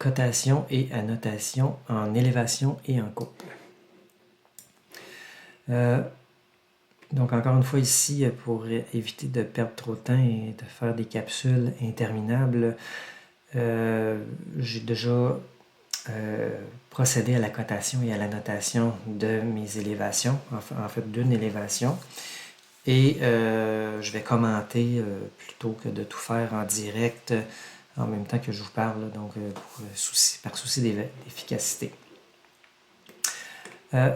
cotation et annotation en élévation et en couple. Donc encore une fois ici, pour éviter de perdre trop de temps et de faire des capsules interminables, j'ai déjà procédé à la cotation et à l'annotation de mes élévations, en fait d'une élévation. Et je vais commenter plutôt que de tout faire en direct en même temps que je vous parle, donc par souci d'efficacité.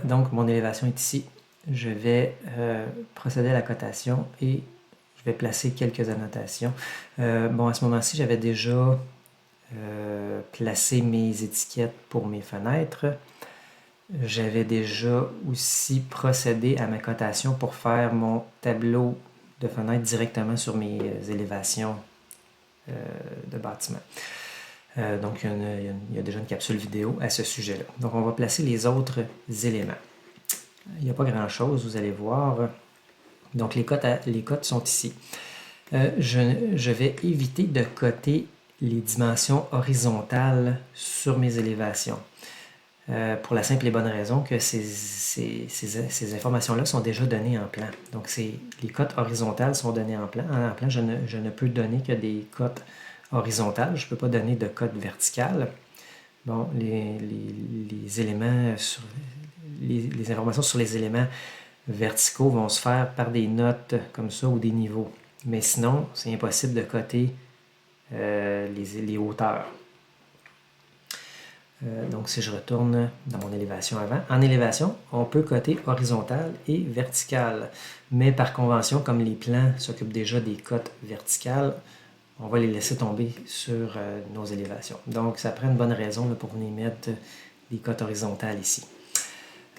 Donc mon élévation est ici. Je vais procéder à la cotation et je vais placer quelques annotations. Bon, à ce moment-ci, j'avais déjà placé mes étiquettes pour mes fenêtres. J'avais déjà aussi procédé à ma cotation pour faire mon tableau de fenêtre directement sur mes élévations de bâtiment. Donc, il y a déjà une capsule vidéo à ce sujet-là. Donc, on va placer les autres éléments. Il n'y a pas grand-chose, vous allez voir. Donc, les cotes sont ici. Je vais éviter de coter les dimensions horizontales sur mes élévations. Pour la simple et bonne raison que ces informations-là sont déjà données en plan. Donc, les cotes horizontales sont données en plan. En plan, je ne peux donner que des cotes horizontales. Je ne peux pas donner de cotes verticales. Bon, les éléments, les informations sur les éléments verticaux vont se faire par des notes comme ça ou des niveaux. Mais sinon, c'est impossible de coter les hauteurs. Donc, si je retourne dans mon élévation avant, en élévation, on peut coter horizontal et vertical. Mais par convention, comme les plans s'occupent déjà des cotes verticales, on va les laisser tomber sur nos élévations. Donc, ça prend une bonne raison là, pour venir mettre des cotes horizontales ici.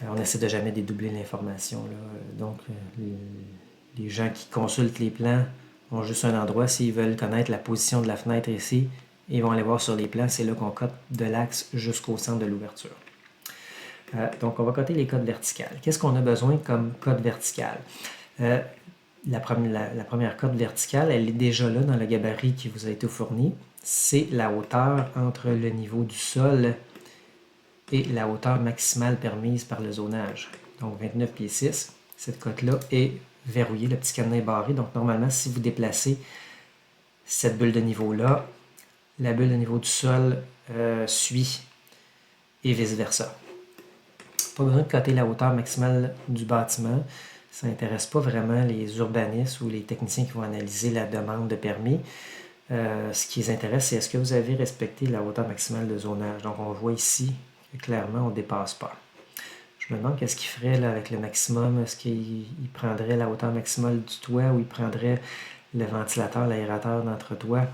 On essaie de jamais dédoubler l'information. Donc, les gens qui consultent les plans ont juste un endroit. S'ils veulent connaître la position de la fenêtre ici, ils vont aller voir sur les plans. C'est là qu'on cote de l'axe jusqu'au centre de l'ouverture. Donc, on va coter les cotes verticales. Qu'est-ce qu'on a besoin comme cote verticale? La première cote verticale, elle est déjà là dans le gabarit qui vous a été fourni. C'est la hauteur entre le niveau du sol et la hauteur maximale permise par le zonage. Donc 29 pieds 6. Cette cote-là est verrouillée, le petit cadenas est barré. Donc normalement, si vous déplacez cette bulle de niveau-là, la bulle de niveau du sol suit et vice-versa. Pas besoin de coter la hauteur maximale du bâtiment. Ça n'intéresse pas vraiment les urbanistes ou les techniciens qui vont analyser la demande de permis. Ce qui les intéresse, c'est est-ce que vous avez respecté la hauteur maximale de zonage. Donc on voit ici clairement, on ne dépasse pas. Je me demande qu'est-ce qu'il ferait là, avec le maximum. Est-ce qu'il prendrait la hauteur maximale du toit ou il prendrait le ventilateur, l'aérateur d'entretoit?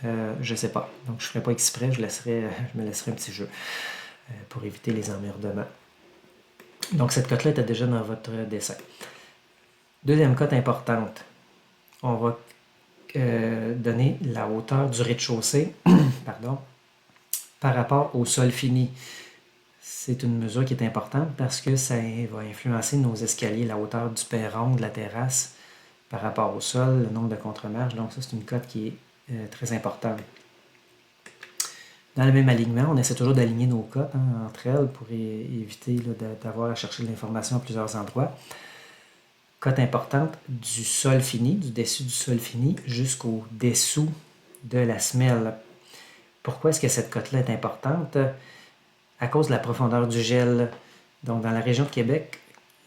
Je ne sais pas. Donc, je ne ferai pas exprès. Je me laisserai un petit jeu pour éviter les emmerdements. Donc, cette cote-là était déjà dans votre dessin. Deuxième cote importante. On va donner la hauteur du rez-de-chaussée par rapport au sol fini. C'est une mesure qui est importante parce que ça va influencer nos escaliers, la hauteur du perron, de la terrasse par rapport au sol, le nombre de contre-marches. Donc ça, c'est une cote qui est très importante. Dans le même alignement, on essaie toujours d'aligner nos cotes entre elles pour éviter d'avoir à chercher de l'information à plusieurs endroits. Cote importante du sol fini, du dessus du sol fini jusqu'au dessous de la semelle. Pourquoi est-ce que cette cote-là est importante? À cause de la profondeur du gel. Donc, dans la région de Québec,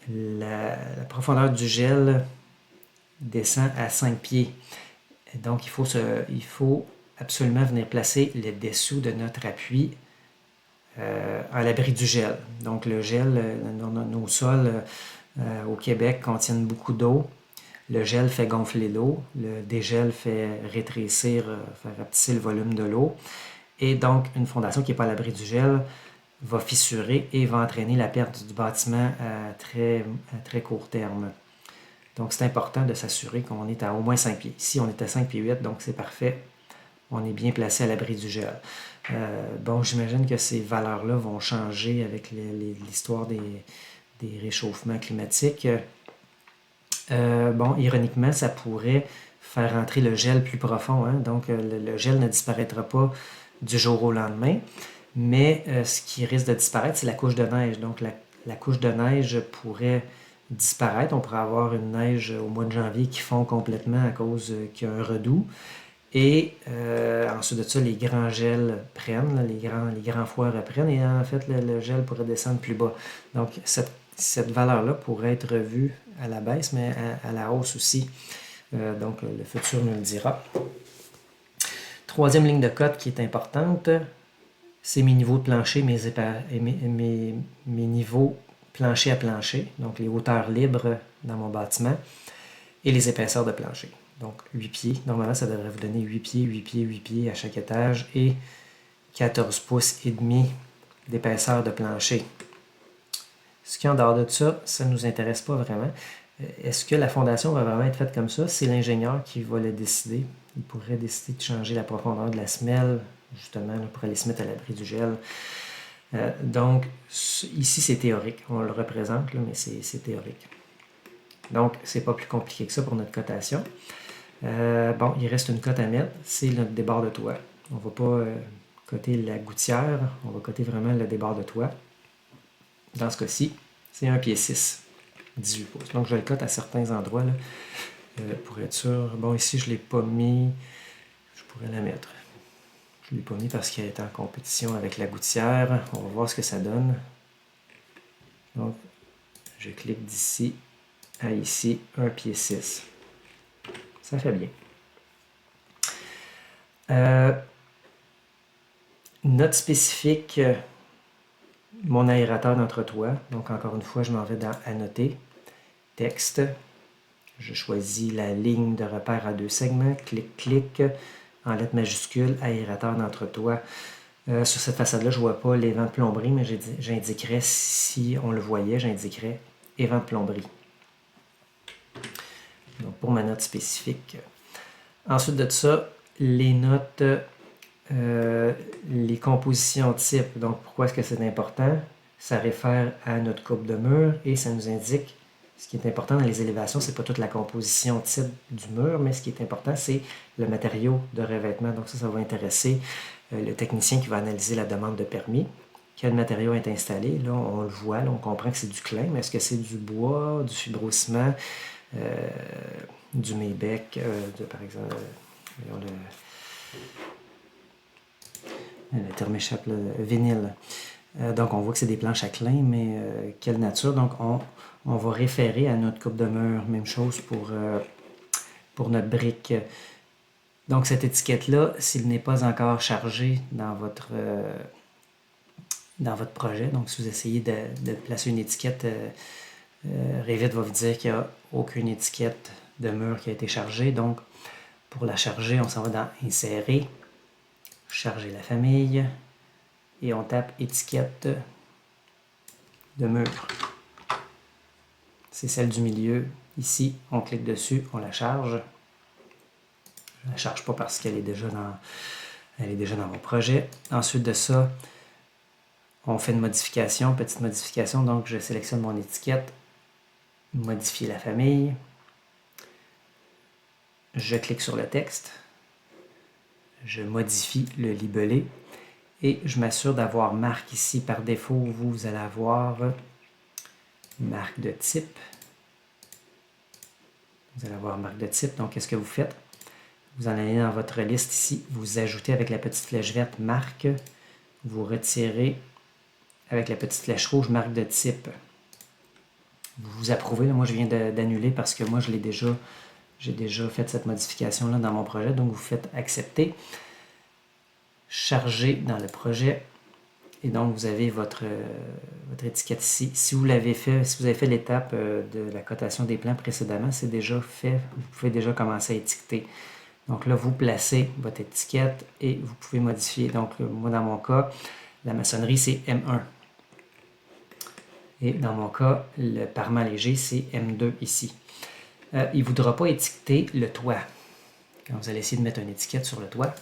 la profondeur du gel descend à 5 pieds. Donc, il faut absolument venir placer le dessous de notre appui à l'abri du gel. Donc, le gel, nos sols au Québec contiennent beaucoup d'eau. Le gel fait gonfler l'eau. Le dégel fait rétrécir, faire rapetisser le volume de l'eau. Et donc, une fondation qui n'est pas à l'abri du gel va fissurer et va entraîner la perte du bâtiment à très court terme. Donc, c'est important de s'assurer qu'on est à au moins 5 pieds. Ici, on est à 5 pieds 8, donc c'est parfait. On est bien placé à l'abri du gel. Bon, j'imagine que ces valeurs-là vont changer avec l'histoire des réchauffements climatiques. Bon, ironiquement, ça pourrait faire entrer le gel plus profond. Donc, le gel ne disparaîtra pas du jour au lendemain. Mais ce qui risque de disparaître, c'est la couche de neige. Donc la couche de neige pourrait disparaître. On pourrait avoir une neige au mois de janvier qui fond complètement à cause qu'il y a un redoux. Et ensuite de ça, les grands gels prennent, là, les grands froids reprennent, et en fait, le gel pourrait descendre plus bas. Donc, cette valeur-là pourrait être revue à la baisse, mais à la hausse aussi. Donc, le futur nous le dira. Troisième ligne de cote qui est importante, c'est mes niveaux de plancher, mes niveaux plancher à plancher, donc les hauteurs libres dans mon bâtiment, et les épaisseurs de plancher. Donc 8 pieds. Normalement, ça devrait vous donner 8 pieds, 8 pieds, 8 pieds à chaque étage et 14 pouces et demi d'épaisseur de plancher. Ce qui est en dehors de ça ne nous intéresse pas vraiment. Est-ce que la fondation va vraiment être faite comme ça? C'est l'ingénieur qui va le décider. Il pourrait décider de changer la profondeur de la semelle, justement, pour aller se mettre à l'abri du gel. Donc, ici, c'est théorique. On le représente, là, mais c'est théorique. Donc, c'est pas plus compliqué que ça pour notre cotation. Bon, il reste une cote à mettre, c'est notre débord de toit. On ne va pas coter la gouttière, on va coter vraiment le débord de toit. Dans ce cas-ci, c'est 1 pied 6, 18 pouces. Donc, je le cote à certains endroits là, pour être sûr. Bon, ici, je ne l'ai pas mis, je pourrais la mettre. Je ne l'ai pas mis parce qu'elle est en compétition avec la gouttière. On va voir ce que ça donne. Donc, je clique d'ici à ici, 1 pied 6. Ça fait bien. Note spécifique, mon aérateur d'entretoit. Donc, encore une fois, je m'en vais dans Annoter, Texte. Je choisis la ligne de repère à 2 segments. Clic, en lettres majuscules, aérateur d'entretoit. Sur cette façade-là, je ne vois pas les vents de plomberie, mais j'indiquerais, si on le voyait, j'indiquerais évent de plomberie. Donc, pour ma note spécifique. Ensuite de ça, les notes, les compositions type. Donc, pourquoi est-ce que c'est important? Ça réfère à notre coupe de mur et ça nous indique ce qui est important dans les élévations, c'est pas toute la composition type du mur, mais ce qui est important, c'est le matériau de revêtement. Donc, ça va intéresser le technicien qui va analyser la demande de permis. Quel matériau est installé? Là, on le voit, là, on comprend que c'est du claim, mais est-ce que c'est du bois, du fibrociment? Du Maybec, par exemple, le terme échappe, le vinyle. Donc, on voit que c'est des planches à clin, mais quelle nature? Donc, on va référer à notre coupe de mur. Même chose pour notre brique. Donc, cette étiquette-là, s'il n'est pas encore chargé dans votre projet, donc si vous essayez de placer une étiquette, Revit va vous dire qu'il n'y a aucune étiquette de mur qui a été chargée. Donc, pour la charger, on s'en va dans Insérer, Charger la famille, et on tape Étiquette de mur. C'est celle du milieu. Ici, on clique dessus, on la charge. Je ne la charge pas parce qu'elle est déjà dans mon projet. Ensuite de ça, on fait une modification, petite modification. Donc, je sélectionne mon étiquette, modifier la famille. Je clique sur le texte. Je modifie le libellé. Et je m'assure d'avoir marque ici. Par défaut, vous allez avoir marque de type. Vous allez avoir marque de type. Donc, qu'est-ce que vous faites? Vous en allez dans votre liste ici. Vous ajoutez avec la petite flèche verte marque. Vous retirez avec la petite flèche rouge marque de type. Vous approuvez. Là, moi, je viens d'annuler parce que moi, j'ai déjà fait cette modification-là dans mon projet. Donc, vous faites accepter. Charger dans le projet. Et donc, vous avez votre étiquette ici. Si vous avez fait l'étape de la cotation des plans précédemment, c'est déjà fait. Vous pouvez déjà commencer à étiqueter. Donc là, vous placez votre étiquette et vous pouvez modifier. Donc, moi, dans mon cas, la maçonnerie, c'est M1. Et dans mon cas, le parement léger, c'est M2 ici. Il ne voudra pas étiqueter le toit. Quand vous allez essayer de mettre une étiquette sur le toit,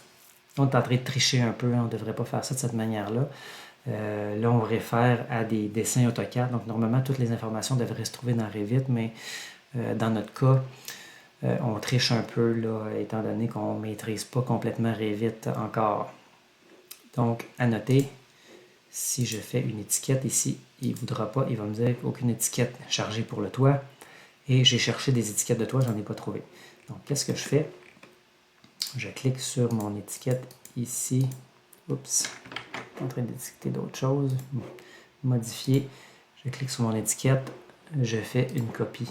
on est en train de tricher un peu. On ne devrait pas faire ça de cette manière-là. Là, on réfère à des dessins AutoCAD. Donc, normalement, toutes les informations devraient se trouver dans Revit, mais dans notre cas, on triche un peu, là, étant donné qu'on ne maîtrise pas complètement Revit encore. Donc, à noter, si je fais une étiquette ici, il ne voudra pas, il va me dire aucune étiquette chargée pour le toit. Et j'ai cherché des étiquettes de toit, j'en ai pas trouvé. Donc, qu'est-ce que je fais? Je clique sur mon étiquette ici. Oups, je suis en train d'étiqueter d'autres choses. Modifier. Je clique sur mon étiquette. Je fais une copie.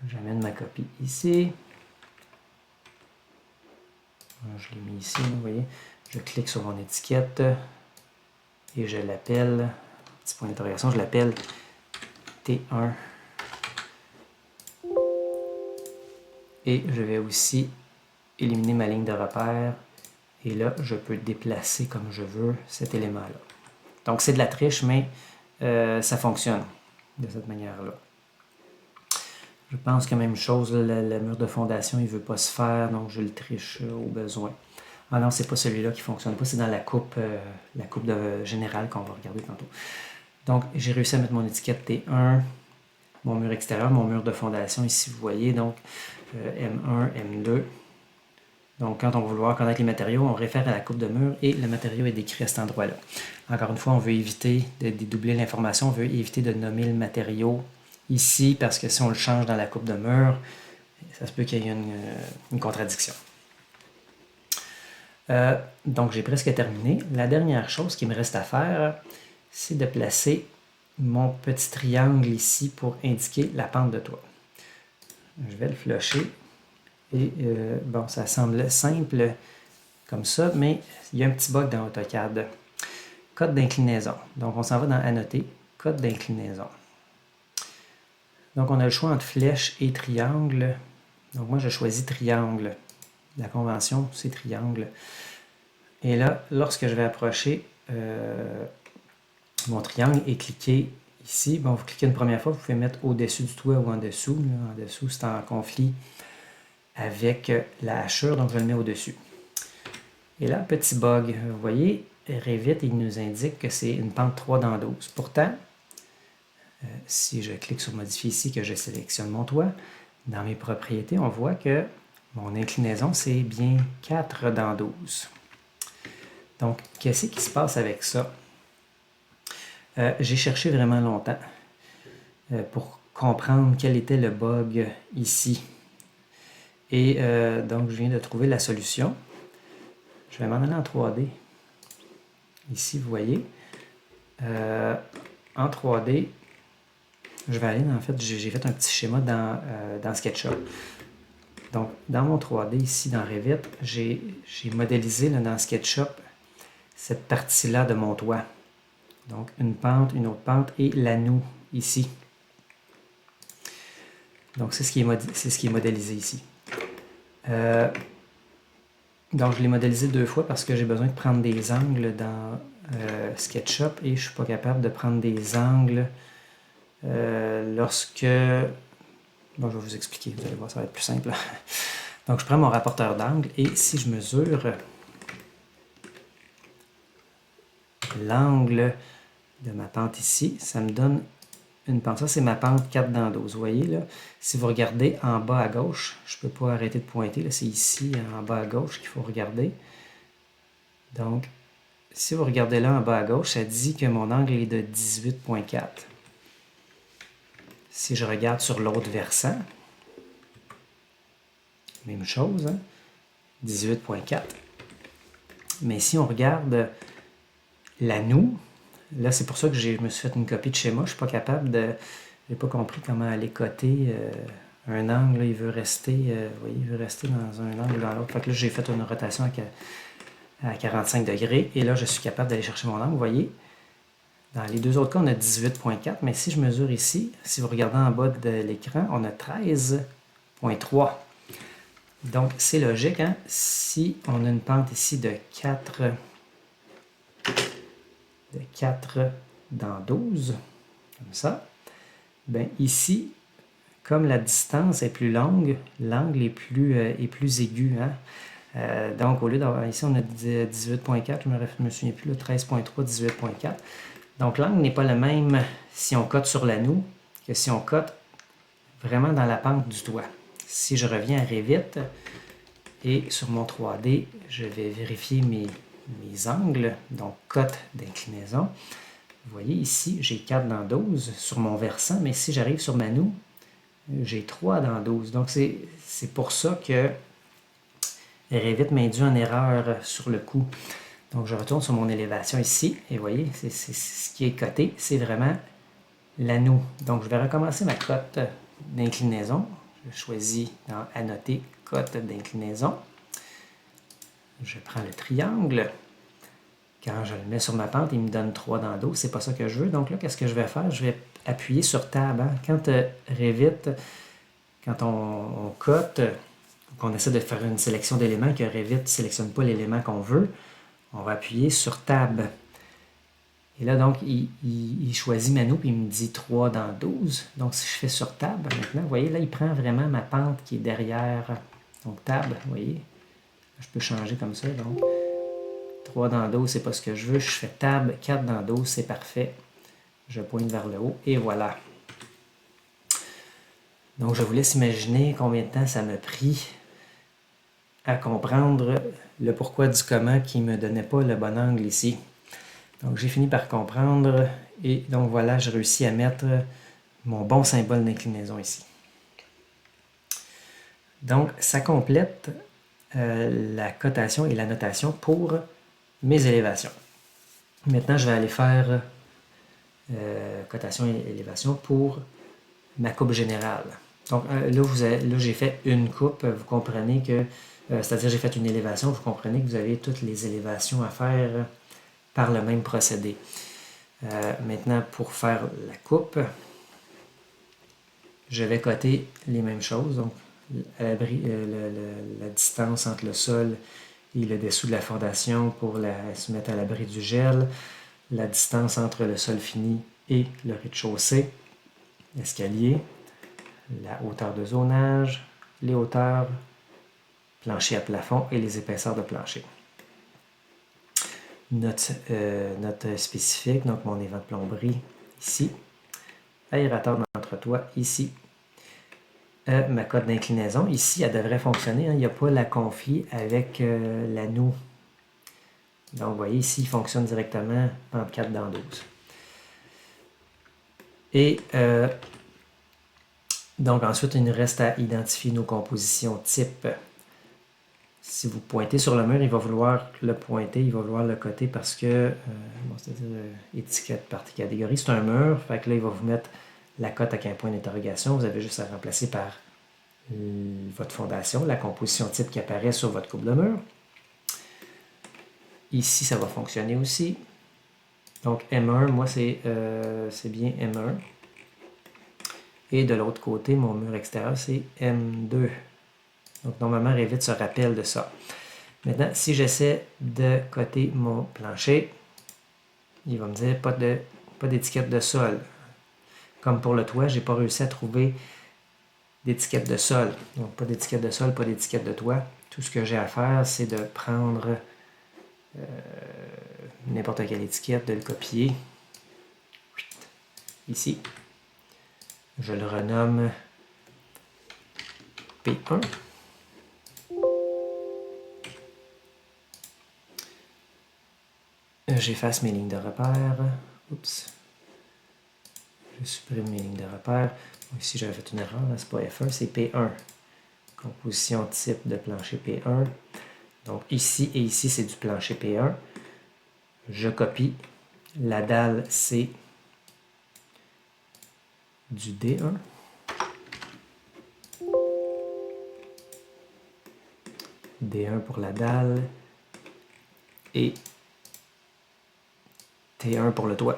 J'amène ma copie ici. Je l'ai mis ici, vous voyez. Je clique sur mon étiquette et je l'appelle, petit point d'interrogation, je l'appelle T1. Et je vais aussi éliminer ma ligne de repère. Et là, je peux déplacer comme je veux cet élément-là. Donc, c'est de la triche, mais ça fonctionne de cette manière-là. Je pense que même chose, le mur de fondation, il ne veut pas se faire, donc je le triche au besoin. Ah non, c'est pas celui-là qui ne fonctionne pas, c'est dans la coupe générale qu'on va regarder tantôt. Donc, j'ai réussi à mettre mon étiquette T1, mon mur extérieur, mon mur de fondation, ici vous voyez, donc M1, M2. Donc, quand on va vouloir connaître les matériaux, on réfère à la coupe de mur et le matériau est décrit à cet endroit-là. Encore une fois, on veut éviter de dédoubler l'information, on veut éviter de nommer le matériau ici, parce que si on le change dans la coupe de mur, ça se peut qu'il y ait une contradiction. Donc, j'ai presque terminé. La dernière chose qui me reste à faire, c'est de placer mon petit triangle ici pour indiquer la pente de toit. Je vais le flusher. Et bon, ça semble simple comme ça, mais il y a un petit bug dans AutoCAD. Code d'inclinaison. Donc, on s'en va dans Annoter, code d'inclinaison. Donc, on a le choix entre flèche et triangle. Donc, moi, je choisis triangle. La convention, c'est triangle. Et là, lorsque je vais approcher mon triangle et cliquer ici, bon, vous cliquez une première fois, vous pouvez mettre au-dessus du toit ou en dessous. Là, en dessous, c'est en conflit avec la hachure, donc je le mets au-dessus. Et là, petit bug, vous voyez, Revit, il nous indique que c'est une pente 3 dans 12. Pourtant, si je clique sur modifier ici, que je sélectionne mon toit, dans mes propriétés, on voit que mon inclinaison, c'est bien 4 dans 12. Donc, qu'est-ce qui se passe avec ça? J'ai cherché vraiment longtemps pour comprendre quel était le bug ici. Et donc, je viens de trouver la solution. Je vais m'en aller en 3D. Ici, vous voyez. En 3D, je vais aller, en fait, j'ai fait un petit schéma dans SketchUp. Donc, dans mon 3D, ici, dans Revit, j'ai modélisé là, dans SketchUp cette partie-là de mon toit. Donc, une pente, une autre pente et l'anneau ici. Donc, c'est ce qui est modélisé ici. Donc, je l'ai modélisé 2 fois parce que j'ai besoin de prendre des angles dans SketchUp et je ne suis pas capable de prendre des angles lorsque... Bon, je vais vous expliquer, vous allez voir, ça va être plus simple. Donc, je prends mon rapporteur d'angle et si je mesure l'angle de ma pente ici, ça me donne une pente. Ça, c'est ma pente 4 dans 12. Vous voyez, là, si vous regardez en bas à gauche, je ne peux pas arrêter de pointer. C'est ici, en bas à gauche, qu'il faut regarder. Donc, si vous regardez là en bas à gauche, ça dit que mon angle est de 18,4. Si je regarde sur l'autre versant, même chose, hein? 18,4. Mais si on regarde l'anneau, là, c'est pour ça que je me suis fait une copie de schéma. Je ne suis pas capable de... Je n'ai pas compris comment aller coter un angle. Là, il veut rester, vous voyez, il veut rester dans un angle ou dans l'autre. Fait que là, j'ai fait une rotation à 45 degrés. Et là, je suis capable d'aller chercher mon angle. Vous voyez, dans les deux autres cas, on a 18,4. Mais si je mesure ici, si vous regardez en bas de l'écran, on a 13,3. Donc, c'est logique, hein? Si on a une pente ici de 4 dans 12, comme ça, bien ici, comme la distance est plus longue, l'angle est plus aigu. Hein? Donc, au lieu d'avoir ici, on a 18,4, je me souviens plus, 13,3, 18,4. Donc, l'angle n'est pas le même si on cote sur l'anneau que si on cote vraiment dans la pente du toit. Si je reviens à Revit Et sur mon 3D, je vais vérifier mes angles, donc cote d'inclinaison. Vous voyez ici, j'ai 4 dans 12 sur mon versant, mais si j'arrive sur ma noue, j'ai 3 dans 12. Donc c'est pour ça que Revit m'induit en erreur sur le coup. Donc je retourne sur mon élévation ici, et vous voyez, c'est ce qui est coté, c'est vraiment la noue. Donc je vais recommencer ma cote d'inclinaison. Je choisis dans Annoter, cote d'inclinaison. Je prends le triangle. Quand je le mets sur ma pente, il me donne 3 dans 12. C'est pas ça que je veux. Donc là, qu'est-ce que je vais faire? Je vais appuyer sur Tab. Quand Revit, quand on cote, qu'on essaie de faire une sélection d'éléments, que Revit ne sélectionne pas l'élément qu'on veut, on va appuyer sur Tab. Et là, donc, il choisit ma noue, puis il me dit 3 dans 12. Donc, si je fais sur Tab, maintenant, vous voyez, là, il prend vraiment ma pente qui est derrière. Donc, Tab, vous voyez, je peux changer comme ça. Donc, 3 dans 12, c'est pas ce que je veux. Je fais Tab, 4 dans 12, c'est parfait. Je pointe vers le haut, et voilà. Donc, je vous laisse imaginer combien de temps ça m'a pris à comprendre le pourquoi du comment qui ne me donnait pas le bon angle ici. Donc, j'ai fini par comprendre, et donc voilà, j'ai réussi à mettre mon bon symbole d'inclinaison ici. Donc, ça complète la cotation et la notation pour mes élévations. Maintenant, je vais aller faire cotation et élévation pour ma coupe générale. Donc là, j'ai fait une coupe, vous comprenez que, c'est-à-dire j'ai fait une élévation, vous comprenez que vous avez toutes les élévations à faire par le même procédé. Maintenant, pour faire la coupe, je vais coter les mêmes choses. Donc, la distance entre le sol et le dessous de la fondation pour se mettre à l'abri du gel, la distance entre le sol fini et le rez-de-chaussée, l'escalier, la hauteur de zonage, les hauteurs, plancher à plafond et les épaisseurs de plancher. Note spécifique, donc mon évent de plomberie ici, aérateur d'entretoit ici. Ma cote d'inclinaison, ici, elle devrait fonctionner. Hein. Il n'y a pas la conflit avec la noue. Donc, vous voyez, ici, il fonctionne directement entre 4 dans 12. Et donc, ensuite, il nous reste à identifier nos compositions type. Si vous pointez sur le mur, il va vouloir le pointer, il va vouloir le coter parce que, c'est-à-dire étiquette partie catégorie, c'est un mur. Fait que là, il va vous mettre la cote avec un point d'interrogation. Vous avez juste à remplacer par votre fondation, la composition type qui apparaît sur votre coupe de mur. Ici, ça va fonctionner aussi. Donc M1, moi, c'est bien M1. Et de l'autre côté, mon mur extérieur, c'est M2. Donc normalement, Revit se rappelle de ça. Maintenant, si j'essaie de coter mon plancher, il va me dire pas d'étiquette de sol. Comme pour le toit, je n'ai pas réussi à trouver d'étiquette de sol. Donc, pas d'étiquette de sol, pas d'étiquette de toit. Tout ce que j'ai à faire, c'est de prendre n'importe quelle étiquette, de le copier. Ici. Je le renomme P1. J'efface mes lignes de repère. Oups. Je supprime mes lignes de repère. Ici, j'avais fait une erreur. Ce n'est pas F1, c'est P1. Composition type de plancher P1. Donc ici et ici, c'est du plancher P1. Je copie. La dalle, c'est du D1. D1 pour la dalle. Et T1 pour le toit.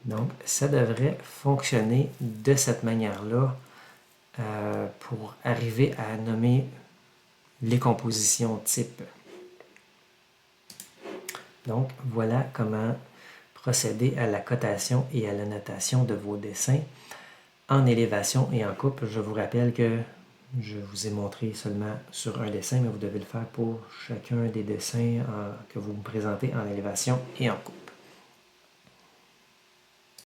Donc, ça devrait fonctionner de cette manière-là pour arriver à nommer les compositions type. Donc, voilà comment procéder à la cotation et à la notation de vos dessins en élévation et en coupe. Je vous rappelle que je vous ai montré seulement sur un dessin, mais vous devez le faire pour chacun des dessins que vous me présentez en élévation et en coupe.